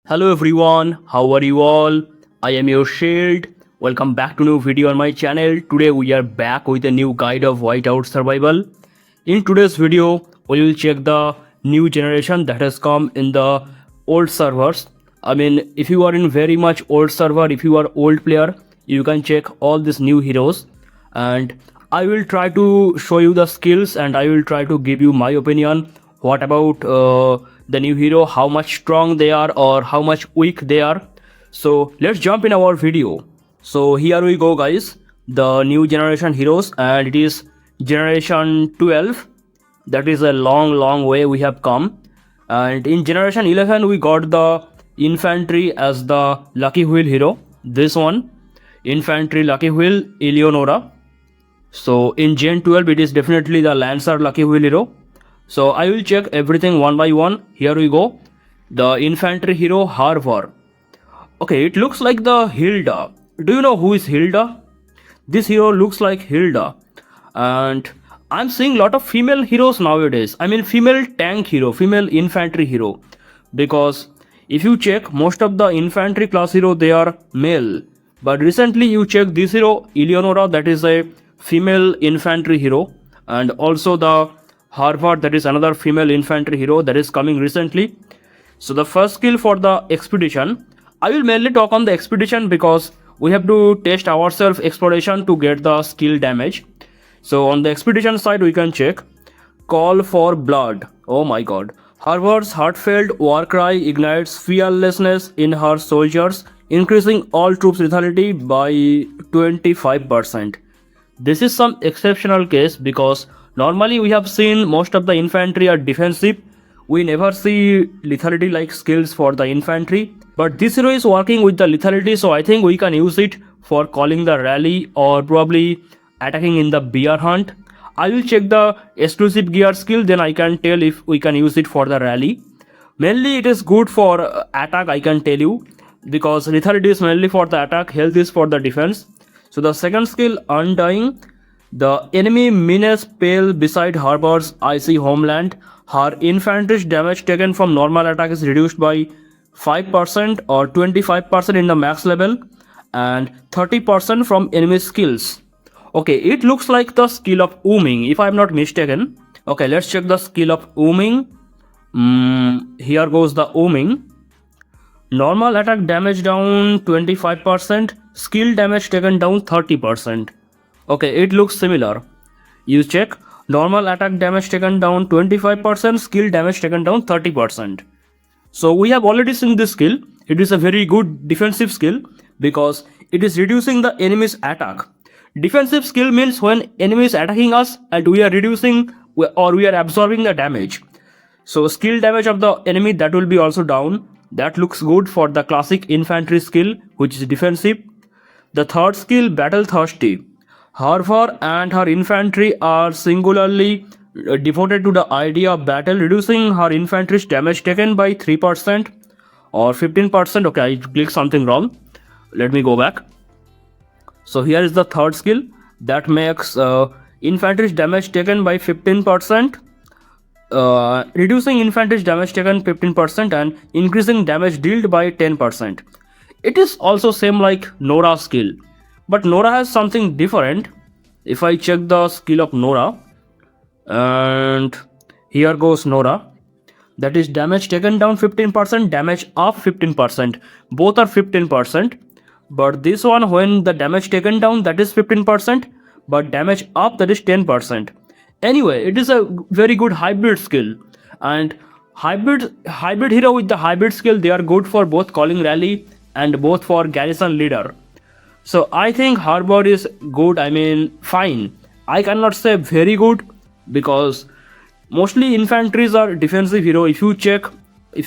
Hello everyone, how are you all? I am your Shield. Welcome back to new video on my channel. Today we are back with a new guide of Whiteout survival. In today's video, we will check the new generation that has come in the old servers. I mean, if you are in very much old server, if you are old player, you can check all these new heroes. And I will try to show you the skills and I will try to give you my opinion. What about the new hero, how much strong they are or how much weak they are. So let's jump in our video. So here we go guys, the new generation heroes, and it is generation 12. That is a long way we have come. And in generation 11 we got the Infantry as the lucky wheel hero. This one, Infantry lucky wheel Eleonora. So in Gen 12 it is definitely the Lancer lucky wheel hero. So I will check everything one by one. Here we go. The infantry hero Harvar. Okay, it looks like the Hilda. Do you know who is Hilda? This hero looks like Hilda. And I'm seeing a lot of female heroes nowadays. I mean female tank hero, female infantry hero. Because if you check most of the infantry class hero, they are male. But recently you check this hero Eleonora, that is a female infantry hero. And also the Harvard, that is another female infantry hero that is coming recently. So the first skill for the expedition, I will mainly talk on the expedition because we have to test ourselves exploration to get the skill damage. So on the expedition side we can check call for blood. Oh my god. Harvard's heartfelt war cry ignites fearlessness in her soldiers, increasing all troops lethality by 25%. This is some exceptional case because normally we have seen most of the infantry are defensive. We never see lethality like skills for the infantry. But this hero is working with the lethality, so I think we can use it for calling the rally or probably attacking in the bear hunt. I will check the exclusive gear skill, then I can tell if we can use it for the rally. Mainly it is good for attack, I can tell you, because lethality is mainly for the attack, health is for the defense. So the second skill, Undying. The enemy menace pale beside Harbor's icy homeland. Her infantry's damage taken from normal attack is reduced by 5% or 25% in the max level and 30% from enemy skills. Okay, it looks like the skill of Ooming if I am not mistaken. Okay, let's check the skill of Ooming. Here goes the Ooming. Normal attack damage down 25%, skill damage taken down 30%. Okay, it looks similar. You check normal attack damage taken down 25%, skill damage taken down 30%. So we have already seen this skill. It is a very good defensive skill because it is reducing the enemy's attack. Defensive skill means when enemy is attacking us and we are reducing or we are absorbing the damage. So skill damage of the enemy, that will be also down. That looks good for the classic infantry skill, which is defensive. The third skill, Battle Thirsty. Harvar and her infantry are singularly devoted to the idea of battle, reducing her infantry's damage taken by 3% or 15%. Okay, I clicked something wrong. Let me go back. So here is the third skill that makes infantry's damage taken by 15%, reducing infantry's damage taken 15% and increasing damage dealt by 10%. It is also same like Nora's skill. But Nora has something different. If I check the skill of Nora, and here goes Nora, that is damage taken down 15%, damage up 15%. Both are 15%. But this one, when the damage taken down, that is 15%, but damage up, that is 10%. Anyway, it is a very good hybrid skill. And hybrid hero with the hybrid skill, they are good for both calling rally and both for garrison leader. So I think Harbor is good, I mean fine. I cannot say very good because mostly infantries are defensive hero. If you check the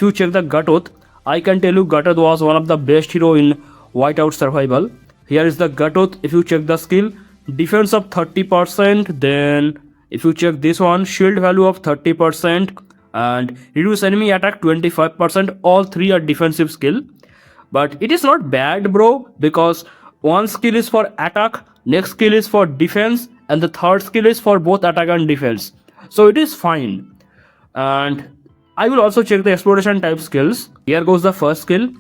Gatoth, I can tell you Gatoth was one of the best hero in Whiteout survival. Here is the Gatoth. If you check the skill, defense of 30%, then if you check this one, shield value of 30% and reduce enemy attack 25%. All three are defensive skill. But it is not bad bro, because one skill is for attack, next skill is for defense, and the third skill is for both attack and defense. So it is fine. And I will also check the exploration type skills. Here goes the first skill.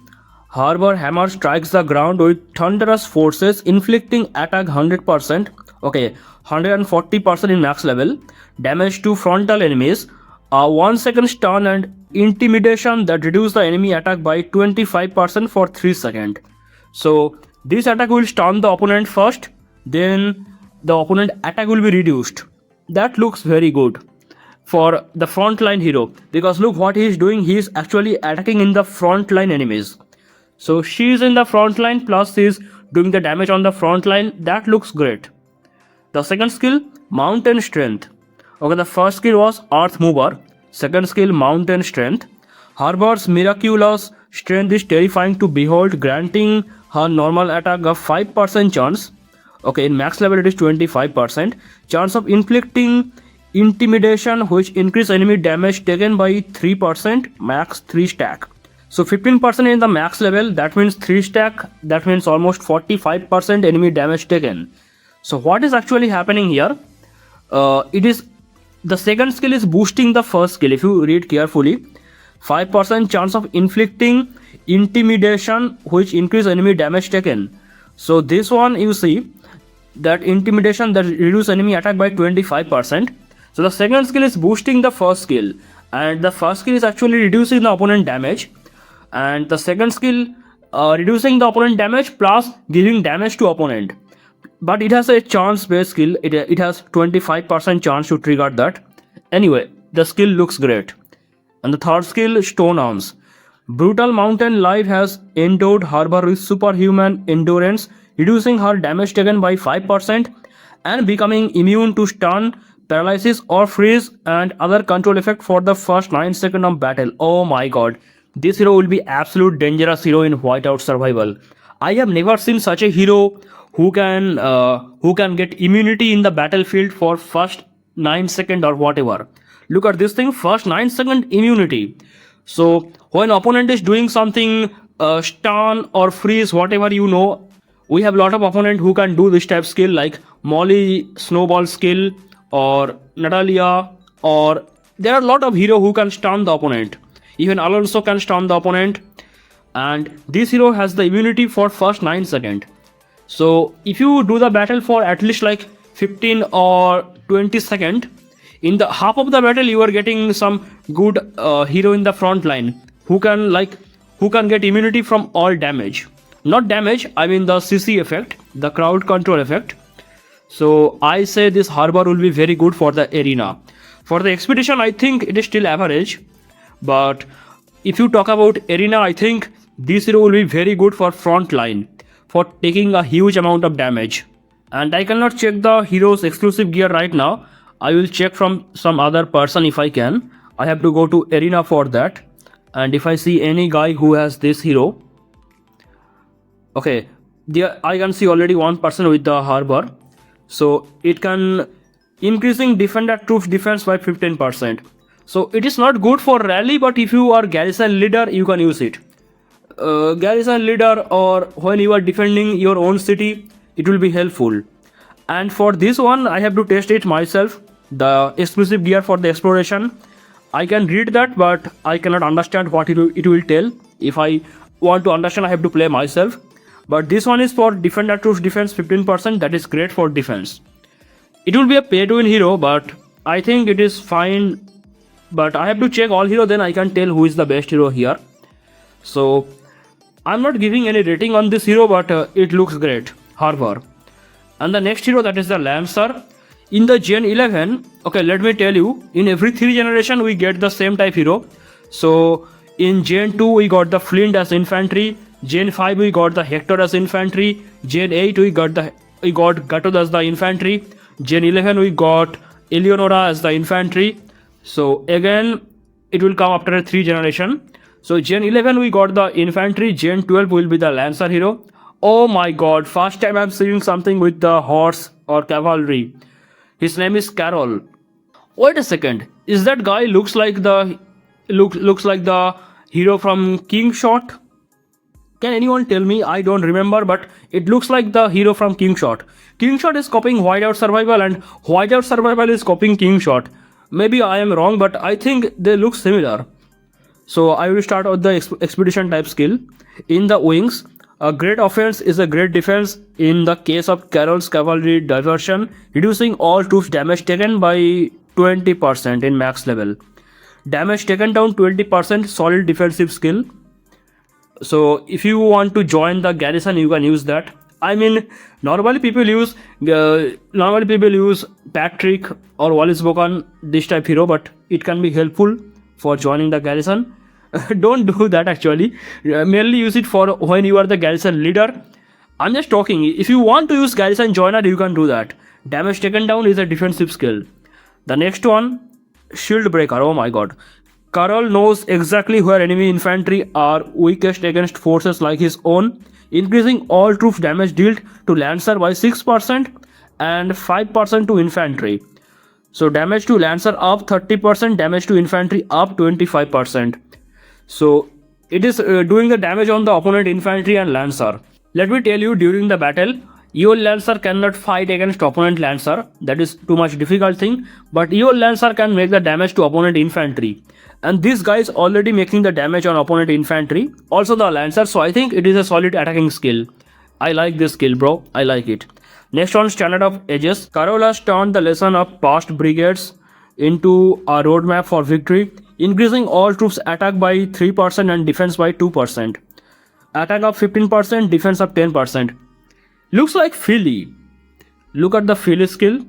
Harbor Hammer strikes the ground with thunderous forces, inflicting attack 100%. Okay, 140% in max level. Damage to frontal enemies. 1 second stun and intimidation that reduce the enemy attack by 25% for 3 seconds. So this attack will stun the opponent first, then the opponent attack will be reduced. That looks very good for the frontline hero, because look what he is doing. He is actually attacking in the frontline enemies. So she is in the front line plus she is doing the damage on the front line. That looks great. The second skill, Mountain Strength. Okay, the first skill was Earth Mover. Second skill, Mountain Strength. Harbor's miraculous strength is terrifying to behold, granting her normal attack a 5% chance. Okay, in max level it is 25%. Chance of inflicting intimidation, which increase enemy damage taken by 3%, max 3 stack. So 15% in the max level, that means 3 stack, that means almost 45% enemy damage taken. So what is actually happening here? It is the second skill is boosting the first skill. If you read carefully, 5% chance of inflicting intimidation, which increase enemy damage taken. So this one you see that intimidation that reduce enemy attack by 25%. So the second skill is boosting the first skill, and the first skill is actually reducing the opponent damage, and the second skill reducing the opponent damage plus giving damage to opponent. But it has a chance based skill. It has 25% chance to trigger that. Anyway, the skill looks great. And the third skill, Stone Arms. Brutal Mountain Life has endowed Harbor with superhuman endurance, reducing her damage taken by 5% and becoming immune to stun, paralysis or freeze and other control effect for the first 9 seconds of battle. Oh my god. This hero will be absolute dangerous hero in Whiteout survival. I have never seen such a hero who can get immunity in the battlefield for first 9 seconds or whatever. Look at this thing, first 9 second immunity. So when opponent is doing something, stun or freeze, whatever you know, we have a lot of opponent who can do this type skill like Molly Snowball skill or Natalia, or there are a lot of hero who can stun the opponent. Even Alonso can stun the opponent, and this hero has the immunity for first 9 seconds. So if you do the battle for at least like 15 or 20 seconds, in the half of the battle you are getting some good hero in the front line who can get immunity from all damage. Not damage, I mean the CC effect, the crowd control effect. So I say this Harbor will be very good for the arena. For the expedition, I think it is still average. But if you talk about arena, I think this hero will be very good for front line, for taking a huge amount of damage. And I cannot check the hero's exclusive gear right now. I will check from some other person if I can. I have to go to arena for that. And if I see any guy who has this hero, okay, there I can see already one person with the Harbor. So it can increasing defender troops defense by 15%. So it is not good for rally, but if you are garrison leader, you can use it. Garrison leader, or when you are defending your own city, it will be helpful. And for this one, I have to test it myself. The exclusive gear for the exploration, I can read that, but I cannot understand what it will tell. If I want to understand, I have to play myself. But this one is for defender troops defense 15%. That is great for defense. It will be a pay to win hero, but I think it is fine. But I have to check all hero, then I can tell who is the best hero here. So I'm not giving any rating on this hero, but it looks great, Harbor. And the next hero, that is the Lancer. In the Gen 11, okay, let me tell you, in every 3 generation we get the same type hero. So in Gen 2 we got the Flint as infantry. Gen 5 we got the Hector as infantry. Gen 8 we got Gatto as the infantry. Gen 11 we got Eleonora as the infantry. So again it will come after a 3 generation. So Gen 11 we got the infantry. Gen 12 will be the Lancer hero. Oh my god, first time I'm seeing something with the horse or cavalry. His name is Carol. Wait a second, is that guy looks like the hero from King Shot? Can anyone tell me? I don't remember, but it looks like the hero from King Shot. King Shot is copying Whiteout Survival and Whiteout Survival is copying King Shot. Maybe I am wrong, but I think they look similar. So I will start with the expedition type skill. In the wings, a great offense is a great defense. In the case of Carol's cavalry diversion, reducing all troops damage taken by 20% in max level. Damage taken down 20%, solid defensive skill. So if you want to join the garrison, you can use that. I mean, normally people use Patrick or Wallace Bocan, this type hero, but it can be helpful for joining the garrison. Don't do that actually. Mainly use it for when you are the garrison leader. I'm just talking. If you want to use garrison joiner, you can do that. Damage taken down is a defensive skill. The next one, shield breaker. Oh my god. Carol knows exactly where enemy infantry are weakest against forces like his own, increasing all troops damage dealt to Lancer by 6% and 5% to infantry. So damage to Lancer up 30%, damage to infantry up 25%. So it is doing the damage on the opponent infantry and Lancer. Let me tell you, during the battle, your Lancer cannot fight against opponent Lancer. That is too much difficult thing. But your Lancer can make the damage to opponent infantry. And this guy is already making the damage on opponent infantry. Also the Lancer. So I think it is a solid attacking skill. I like this skill, bro. I like it. Next one, standard of ages. Carol has turned the lesson of past brigades into a roadmap for victory, increasing all troops attack by 3% and defense by 2%. Attack of 15%, defense of 10%. Looks like Philly. Look at the Philly skill.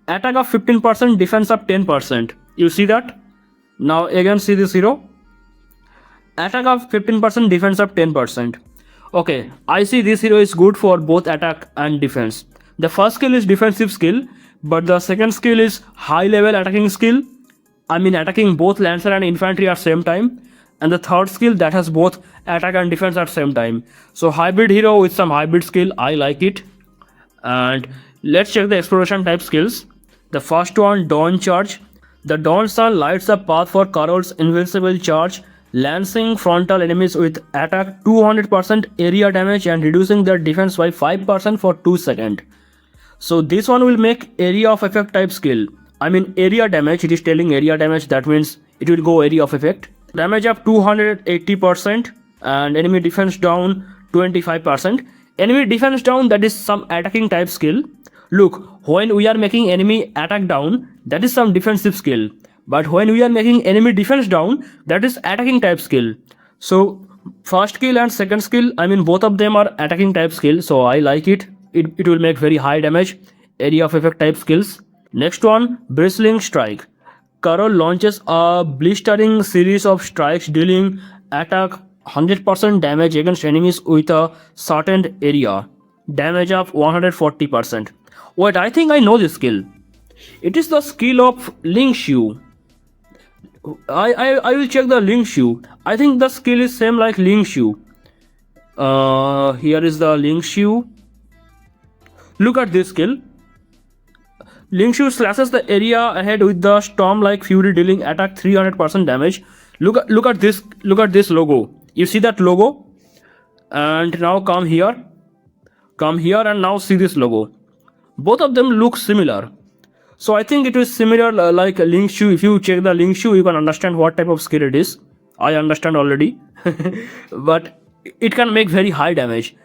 Attack of 15%, defense of 10%. You see that? Now again see this hero. Attack of 15%, defense of 10%. Okay, I see this hero is good for both attack and defense. The first skill is defensive skill, but the second skill is high level attacking skill. I mean attacking both Lancer and infantry at same time. And the third skill that has both attack and defense at same time. So hybrid hero with some hybrid skill, I like it. And let's check the exploration type skills. The first one, Dawn Charge. The Dawn Sun lights a path for Carol's invincible charge, lancing frontal enemies with attack 200% area damage and reducing their defense by 5% for 2 seconds. So this one will make area of effect type skill. I mean area damage, it is telling area damage, that means it will go area of effect. Damage up 280% and enemy defense down 25%. Enemy defense down, that is some attacking type skill. Look, when we are making enemy attack down, that is some defensive skill. But when we are making enemy defense down, that is attacking type skill. So first skill and second skill, I mean both of them are attacking type skill. So I like it. It will make very high damage, area of effect type skills. Next one, Bristling Strike. Carol launches a blistering series of strikes dealing attack 100% damage against enemies with a certain area. Damage of 140%. Wait, I think I know this skill. It is the skill of Ling Xiu. I will check the Ling Xiu. I think the skill is same like Ling Xiu. Here is the Ling Xiu. Look at this skill. Ling Xiu slashes the area ahead with the storm-like fury, dealing attack 300% damage. Look at this logo. You see that logo? And now come here and now see this logo. Both of them look similar. So I think it is similar like Ling Xiu. If you check the Ling Xiu, you can understand what type of skill it is. I understand already. But it can make very high damage.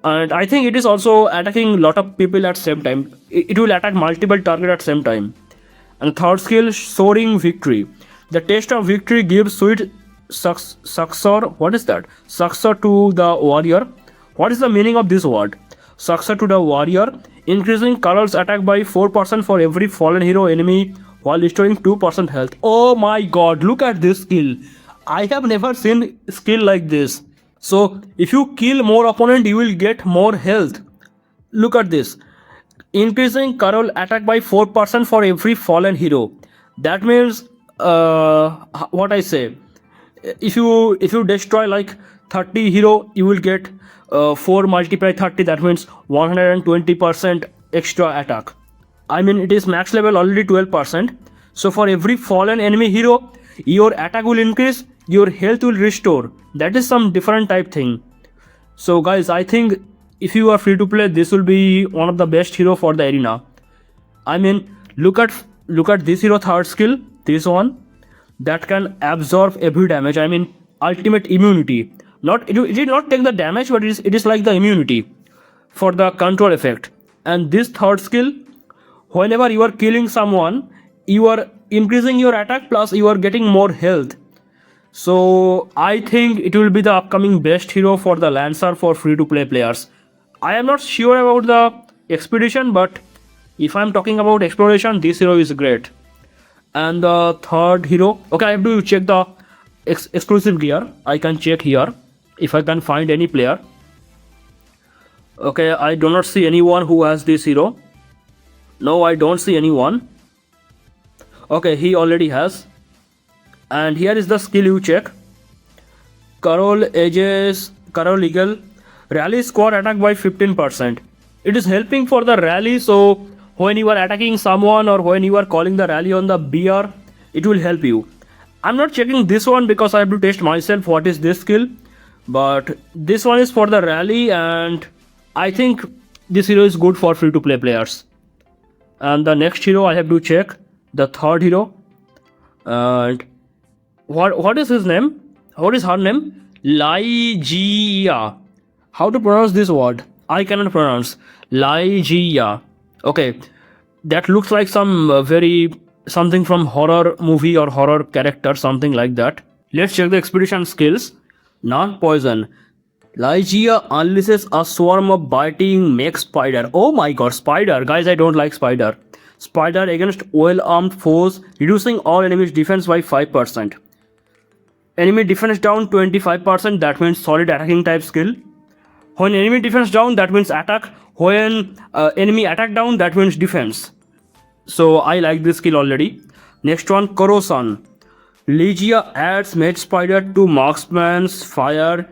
And I think it is also attacking a lot of people at same time. It will attack multiple targets at same time. And third skill, Soaring Victory. The taste of victory gives sweet succor. What is that? Succor to the warrior. What is the meaning of this word? Succor to the warrior. Increasing Carol's attack by 4% for every fallen hero enemy while restoring 2% health. Oh my god, look at this skill. I have never seen skill like this. So if you kill more opponent, you will get more health. Look at this. Increasing Carol attack by 4% for every fallen hero. That means what I say. If you destroy like 30 hero, you will get 4 multiplied 30. That means 120% extra attack. I mean it is max level already 12%. So for every fallen enemy hero, your attack will increase, your health will restore. That is some different type thing. So guys, I think if you are free to play, this will be one of the best hero for the arena. I mean look at this hero third skill, this one, that can absorb every damage. I mean ultimate immunity. It did not take the damage, but it is like the immunity for the control effect. And this third skill, whenever you are killing someone, you are increasing your attack plus you are getting more health. So I think it will be the upcoming best hero for the Lancer for free to play players. I am not sure about the expedition, but if I'm talking about exploration, this hero is great. And the third hero, okay, I have to check the exclusive gear. I can check here if I can find any player. Okay, I do not see anyone who has this hero. No, I don't see anyone. Okay, he already has. And here is the skill you check. Carol Eagle, rally squad attack by 15%. It is helping for the rally, so when you are attacking someone or when you are calling the rally on the BR, it will help you. I'm not checking this one because I have to test myself what is this skill. But this one is for the rally, and I think this hero is good for free to play players. And the next hero I have to check, the third hero. And what is his name? What is her name? Liia. How to pronounce this word? I cannot pronounce. Liia. Okay, that looks like something from horror movie or horror character, something like that. Let's check the expedition skills. Non-poison. Liia unleashes a swarm of biting mech spider. Oh my god, spider. Guys, I don't like spider. Spider against well-armed foes, reducing all enemies' defense by 5%. Enemy defense down 25%, that means solid attacking type skill. When enemy defense down, that means attack. When enemy attack down, that means defense. So I like this skill already. Next one, corrosion. Liia adds mech spider to marksman's fire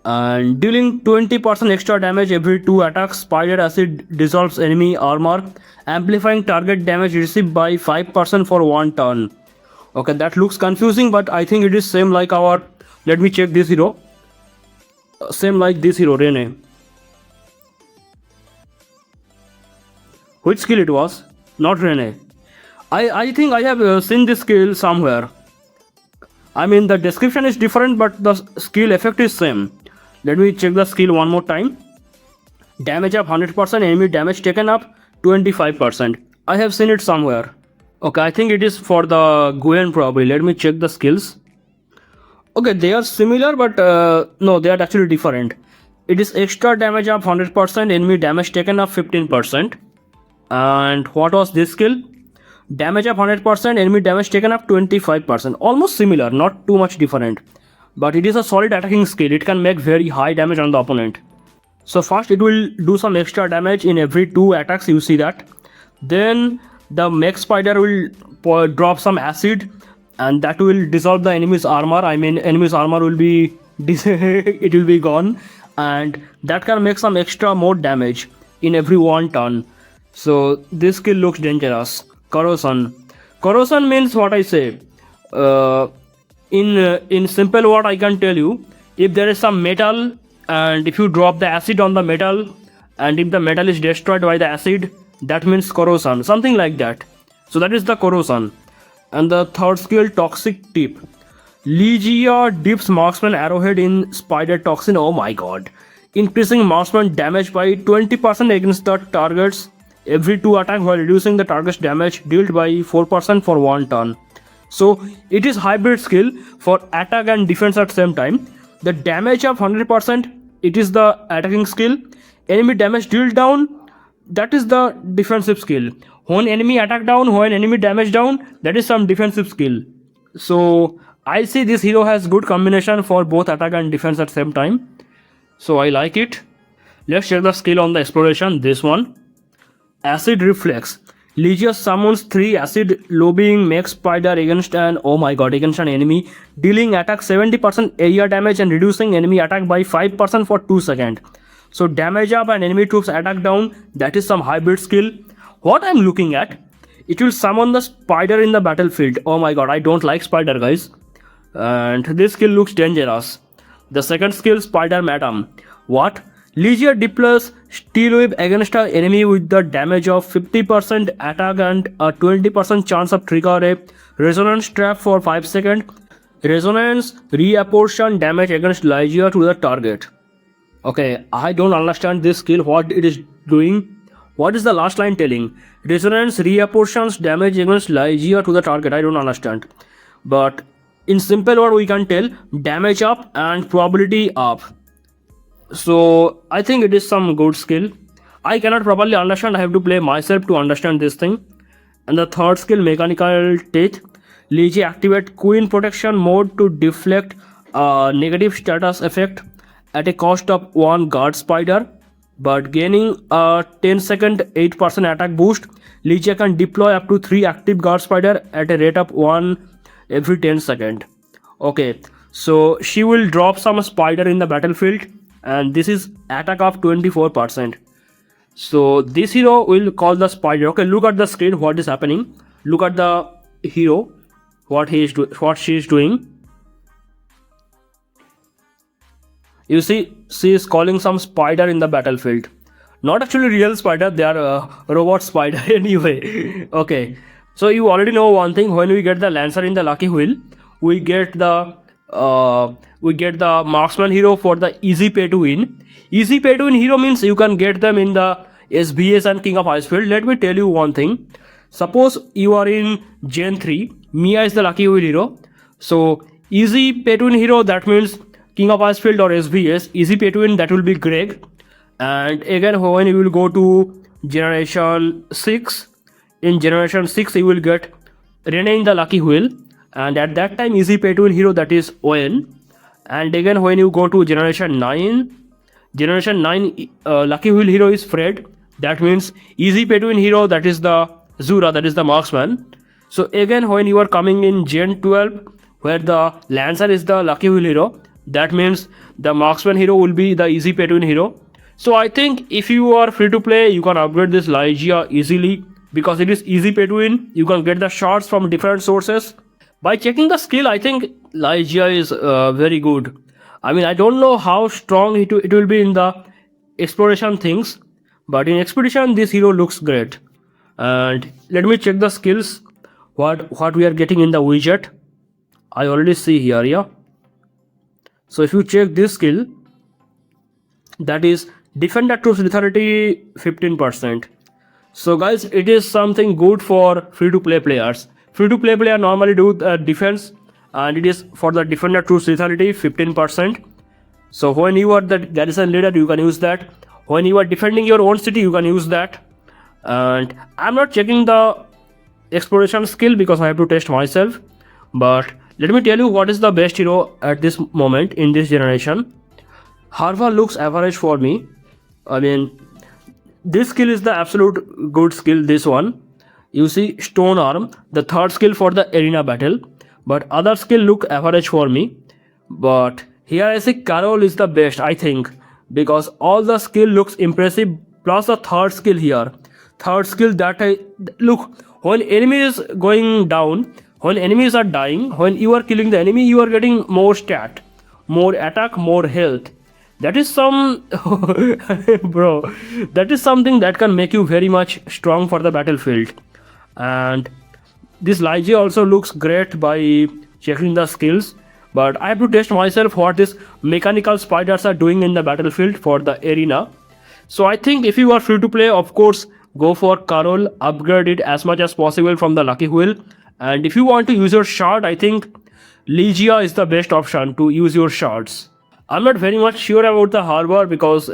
and dealing 20% extra damage every 2 attacks. Spider acid dissolves enemy armor, amplifying target damage received by 5% for 1 turn. Okay, that looks confusing, but I think it is same like our, let me check this hero. Same like this hero, Rene. Which skill it was? Not Rene. I think I have seen this skill somewhere. I mean, the description is different, but the skill effect is same. Let me check the skill one more time. Damage up 100%, enemy damage taken up 25%. I have seen it somewhere. Okay, I think it is for the Gwen probably. Let me check the skills. Okay, they are similar, but no, they are actually different. It is extra damage up 100%, enemy damage taken up 15%. And what was this skill? Damage up 100%, enemy damage taken up 25%. Almost similar, not too much different. But it is a solid attacking skill. It can make very high damage on the opponent. So first it will do some extra damage in every 2 attacks, you see that. Then the mech spider will drop some acid, and that will dissolve the enemy's armor. I mean, enemy's armor will be it will be gone, and that can make some extra more damage in every 1 turn. So this skill looks dangerous. Corrosion. Corrosion means what I say. In simple word, I can tell you, if there is some metal and if you drop the acid on the metal, and if the metal is destroyed by the acid, that means corrosion, something like that. So that is the corrosion. And the third skill, toxic tip. Liia dips marksman arrowhead in spider toxin. Oh my god. Increasing marksman damage by 20% against the targets every 2 attacks while reducing the target's damage dealt by 4% for 1 turn. So it is hybrid skill for attack and defense at same time. The damage of 100%, it is the attacking skill. Enemy damage dealt down, that is the defensive skill. When enemy attack down, when enemy damage down, that is some defensive skill. So I see this hero has good combination for both attack and defense at same time. So I like it. Let's check the skill on the exploration. This one, acid reflex. Liia summons 3 acid lobbying mech spider against an enemy, dealing attack 70% area damage and reducing enemy attack by 5% for 2 seconds. So damage up and enemy troops attack down, that is some hybrid skill. What I'm looking at, it will summon the spider in the battlefield. Oh my god, I don't like spider, guys. And this skill looks dangerous. The second skill, spider madam. What? Liia deploys steel whip against an enemy with the damage of 50% attack and a 20% chance of trigger a resonance trap for 5 seconds. Resonance reapportion damage against Liia to the target. Okay, I don't understand this skill, what it is doing. What is the last line telling? Resonance reapportions damage against Liia to the target. I don't understand. But in simple word, we can tell damage up and probability up. So I think it is some good skill. I cannot properly understand. I have to play myself to understand this thing. And the third skill, mechanical teeth. Liia activate queen protection mode to deflect a negative status effect at a cost of 1 guard spider, but gaining a 10-second 8% attack boost. Liia can deploy up to 3 active guard spider at a rate of 1 every 10 seconds. Okay, so she will drop some spider in the battlefield, and this is attack of 24%. So this hero will call the spider. Okay, look at the screen, what is happening. Look at the hero, what she is doing. You see, she is calling some spider in the battlefield. Not actually real spider, they are robot spider anyway. Okay, so you already know one thing. When we get the lancer in the lucky wheel, we get the marksman hero for the easy pay to win. Easy pay to win hero means you can get them in the SBS and King of Icefield. Let me tell you one thing. Suppose you are in Gen 3, Mia is the lucky wheel hero. So easy pay to win hero, that means King of Icefield or SBS. Easy pay to win, that will be Greg. And again, when you will go to Generation 6, in Generation 6 you will get Rene in the lucky wheel. And at that time, easy pay to win hero, that is Owen. And again, when you go to Generation 9, lucky wheel hero is Fred. That means easy pay to win hero, that is the Zura, that is the marksman. So again, when you are coming in Gen 12, where the lancer is the lucky wheel hero, that means the marksman hero will be the easy pay to win hero. So I think if you are free to play, you can upgrade this Liia easily, because it is easy pay to win. You can get the shots from different sources. By checking the skill, I think Liia is very good. I mean, I don't know how strong it will be in the exploration things, but in expedition this hero looks great. And let me check the skills, what we are getting in the widget. I already see here, yeah. So if you check this skill, that is defender troops lethality 15%. So guys, it is something good for free to play players. Free to play player normally do defense, and it is for the defender troops lethality 15%. So when you are the garrison leader, you can use that. When you are defending your own city, you can use that. And I'm not checking the exploration skill because I have to test myself. But let me tell you what is the best hero at this moment in this generation. Harva looks average for me. I mean, this skill is the absolute good skill, this one. You see stone arm, the third skill for the arena battle. But other skill look average for me. But here I say Carol is the best, I think. Because all the skill looks impressive. Plus the third skill here. Third skill that look, when enemy is going down, when enemies are dying, when you are killing the enemy, you are getting more stat, more attack, more health. That is some bro, that is something that can make you very much strong for the battlefield. And this Liia also looks great by checking the skills. But I have to test myself what these mechanical spiders are doing in the battlefield for the arena. So I think if you are free to play, of course, go for Carol, upgrade it as much as possible from the lucky wheel. And if you want to use your shard, I think Liia is the best option to use your shards. I'm not very much sure about the harbor because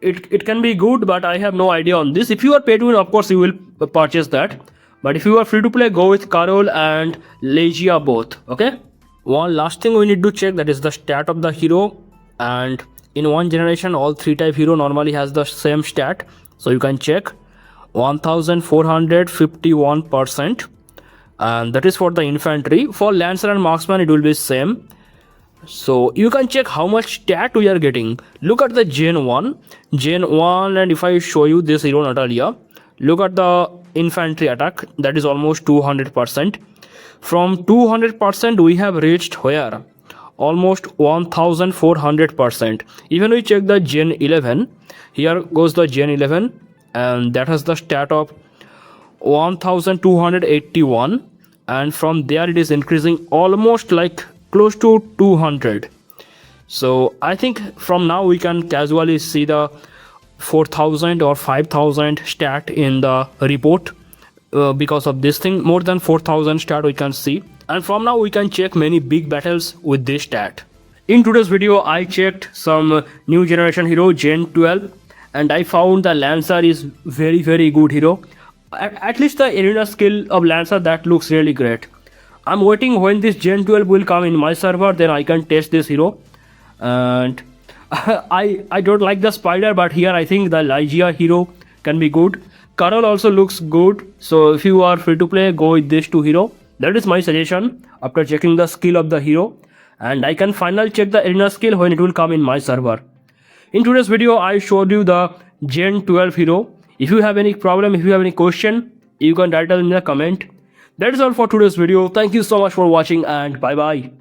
it can be good, but I have no idea on this. If you are pay to win, of course you will purchase that. But if you are free to play, go with Carol and Liia both. Okay. One last thing we need to check, that is the stat of the hero. And in one generation, all 3 type hero normally has the same stat. So you can check 1451%. And that is for the infantry. For lancer and marksman, it will be same. So you can check how much stat we are getting. Look at the Gen 1. And if I show you this hero Natalia, look at the infantry attack, that is almost 200%. From 200% we have reached where? Almost 1400%. Even we check the Gen 11, here goes the Gen 11, and that has the stat of 1281. and from there it is increasing almost like close to 200. So I think from now we can casually see the 4000 or 5000 stat in the report. Because of this thing, more than 4000 stat we can see, and from now we can check many big battles with this stat. In today's video I checked some new generation hero Gen 12, and I found the Lancer is very good hero. At least the arena skill of Lancer, that looks really great. I'm waiting when this Gen 12 will come in my server, then I can test this hero. And I don't like the spider, but here I think the Liia hero can be good. Carol also looks good, so if you are free to play, go with these two hero. That is my suggestion after checking the skill of the hero, and I can finally check the arena skill when it will come in my server. In today's video I showed you the Gen 12 hero. If you have any problem, if you have any question, you can write down in the comment. That is all for today's video. Thank you so much for watching, and bye bye.